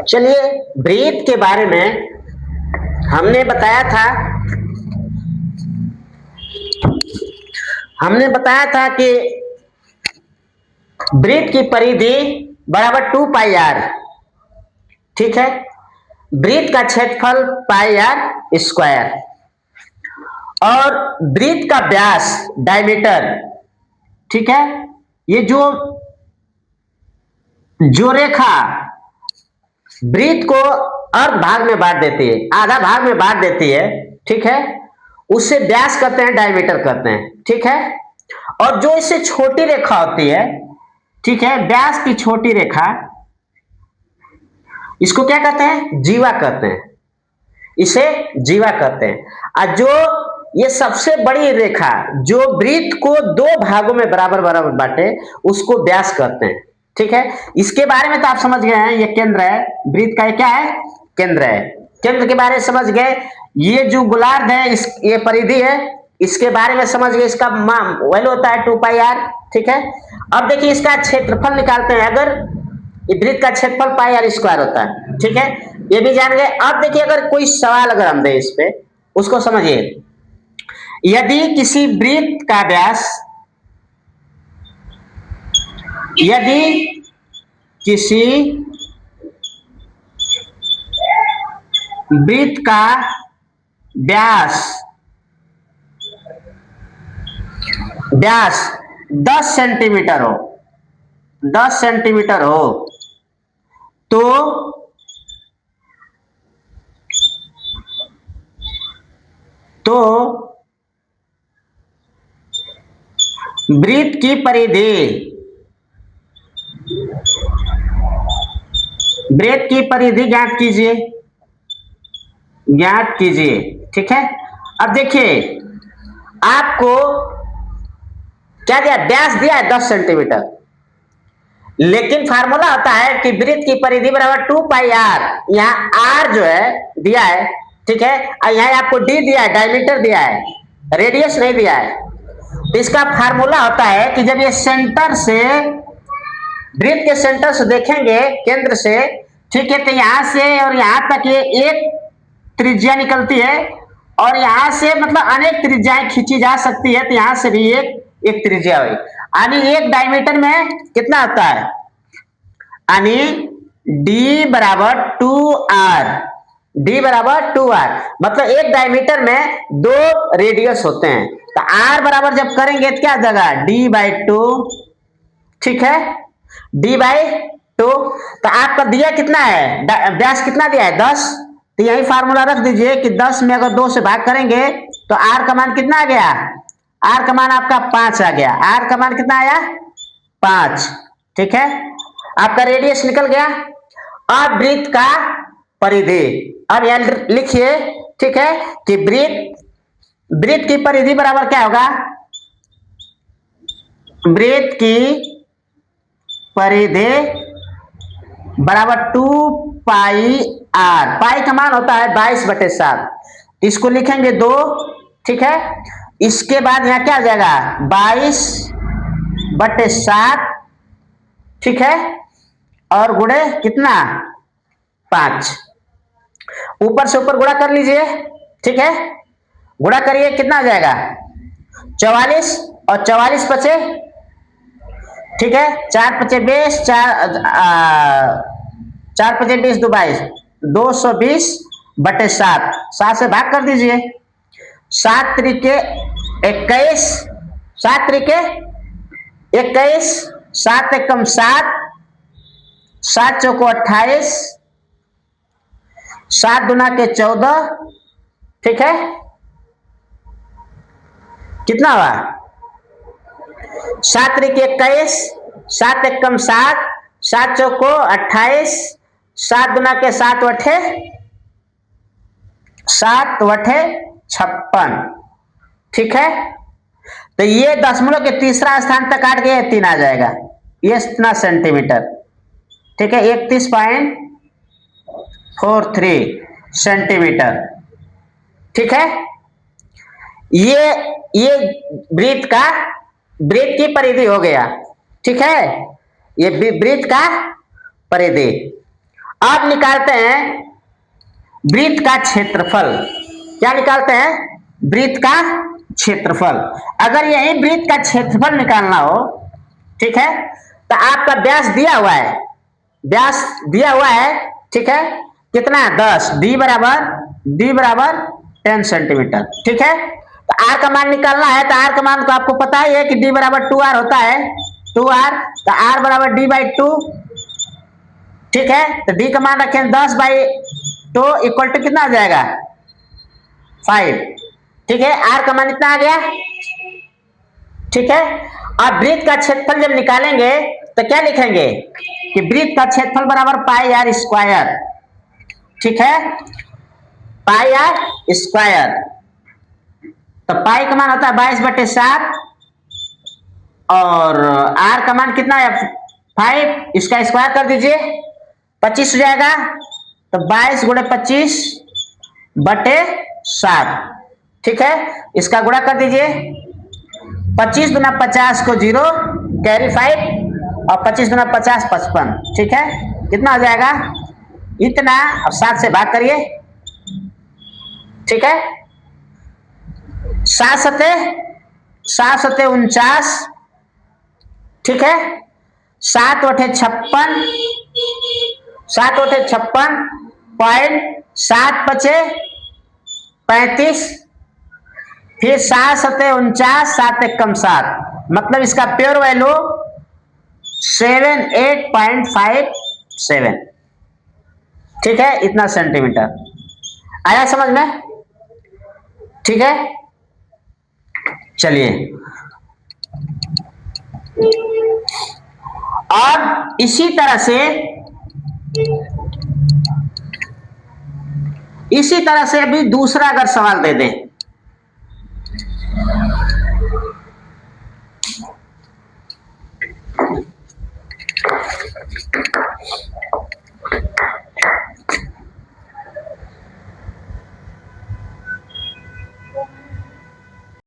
चलिए, ब्रीथ के बारे में हमने बताया था कि ब्रीथ की परिधि बराबर 2 पाई आर। ठीक है, ब्रीथ का क्षेत्रफल पाई आर स्क्वायर और ब्रीथ का व्यास डायमीटर। ठीक है, ये जो रेखा ब्रीथ को अर्ध भाग में बांट देती है, आधा भाग में बांट देती है, ठीक है, उससे व्यास कहते हैं, डायमीटर कहते हैं। ठीक है, और जो इससे छोटी रेखा होती है, ठीक है, व्यास की छोटी रेखा, इसको क्या कहते हैं? जीवा कहते हैं। इसे जीवा कहते हैं। और जो ये सबसे बड़ी रेखा जो ब्रीथ को दो भागों में बराबर बराबर बांटे, उसको व्यास कहते हैं। ठीक है, इसके बारे में तो आप समझ गए हैं, ये केंद्र है ब्रीथ का। ये क्या है? केंद्र है। केंद्र के बारे में समझ गए। ये जो गोलार्ध है, ये परिधि है, इसके बारे में समझ गए। इसका वैल्यू होता है 2 पाई आर। ठीक है, अब देखिए इसका क्षेत्रफल निकालते हैं। अगर ये ब्रीथ का क्षेत्रफल पाई आर स्क्वायर होता है, ठीक है, ये भी जान गए। अब देखिए, अगर कोई सवाल अगर हम दे इस पे, उसको समझिए। यदि किसी ब्रीथ का व्यास, यदि किसी ब्रीथ का व्यास 10 सेंटीमीटर हो, 10 सेंटीमीटर हो, तो ब्रीथ की परिधि, ब्रीथ की परिधि ज्ञात कीजिए, ज्ञात कीजिए। ठीक है, अब देखिए आपको क्या दिया? व्यास दिया है 10 सेंटीमीटर, लेकिन फार्मूला होता है कि ब्रीथ की परिधि बराबर 2 पाई आर। यहाँ आर जो है दिया है, ठीक है, और यहाँ आपको डी दिया है, डायमीटर दिया है, रेडियस नहीं दिया है। तो इसका फार्मूला होता है कि जब ये सेंटर से, ब्रीथ के सेंटर से देखेंगे, केंद्र से, ठीक है, तो यहां से और यहां तक ये एक त्रिज्या निकलती है, और यहां से मतलब अनेक त्रिज्याएं खींची जा सकती है। तो यहां से भी एक त्रिज्या हुई, यानी एक डायमीटर में कितना होता है? यानी डी बराबर 2r, डी बराबर 2r, मतलब एक डायमीटर में 2 रेडियस होते हैं। तो r बराबर जब करेंगे तो क्या आ जाएगा? d/2। ठीक है, d/2। तो आपका दिया कितना है? व्यास कितना दिया है? 10। तो यही फार्मूला रख दीजिए कि 10 में अगर 2 से भाग करेंगे तो r का मान कितना आ गया? r का मान आपका 5 आ गया। r का मान कितना आया? 5। ठीक है, आपका रेडियस निकल गया। अब ब्रीथ का परिधि, अब यहां लिखिए, ठीक है, कि ब्रीथ की परिधि बराबर क्या होगा? ब्रीथ की परिधि बराबर 2 पाई आर। पाई का मान होता है 22/7, इसको लिखेंगे 2। ठीक है, इसके बाद यहां क्या आ जाएगा? 22/7। ठीक है, और गुणे कितना? 5। ऊपर से ऊपर गुणा कर लीजिए। ठीक है, गुणा करिए, कितना आ जाएगा? 44, और 44 बचे, ठीक है, 4 × 5 = 20, 4 × 5 = 20, 2 × 22, 220/7। 7 से भाग कर दीजिए। 7 × 3 = 21, 7 × 3 = 21, 7 × 1 = 7, 7 × 4 = 28, 7 × 2 = 14। ठीक है, कितना हुआ? 7 × 3 = 21, 7 × 1 = 7, 7 × 4 = 28, 7 × 2 = 7 × 56। ठीक है, तो ये दशमलव के तीसरा स्थान तक काट के 3 आ जाएगा, ये इतना सेंटीमीटर। ठीक है, 31.43 सेंटीमीटर। ठीक है, ये ब्रीथ की परिधि हो गया। ठीक है, ये ब्रीथ का परिधि। अब निकालते हैं वृत्त का क्षेत्रफल। क्या निकालते हैं? वृत्त का क्षेत्रफल। अगर यही वृत्त का क्षेत्रफल निकालना हो, ठीक है, तो आपका व्यास दिया हुआ है, व्यास दिया हुआ है, ठीक है, कितना? 10। डी बराबर 10 सेंटीमीटर, ठीक है। तो आर का मान निकालना है, तो आर का मान तो आपको पता ही है कि डी बराबर 2r होता है, 2r, तो आर बराबर डी बाई 2, ठीक है। तो डी का मान रखें 10/2 इक्वल टू कितना आ जाएगा? 5, ठीक है। आर का मान इतना आ गया, ठीक है। अब वृत्त का क्षेत्रफल जब निकालेंगे तो क्या लिखेंगे कि वृत्त का क्षेत्रफल बराबर पाई आर स्क्वायर, ठीक है, पाई आर स्क्वायर। तो पाई का मान होता है 22/7 और आर का मान कितना है? 5, इसका स्क्वायर कर दीजिए, 25 हो जाएगा। तो 22 गुणे 25/7, ठीक है। इसका गुणा कर दीजिए, 25 गुना 50 को 0, कैरी 5, और 25 गुना 50 55, ठीक है। कितना हो जाएगा? इतना। अब 7 से भाग करिए, ठीक है। 7 सते 49, ठीक है। 7 × 56, 7 × 56.7 बचे 35, फिर 7 सते 49, 7 एक कम 7, मतलब इसका प्योर वैल्यू 78.57, ठीक है। इतना सेंटीमीटर आया समझ में, ठीक है। चलिए, और इसी तरह से भी दूसरा अगर सवाल दे दें,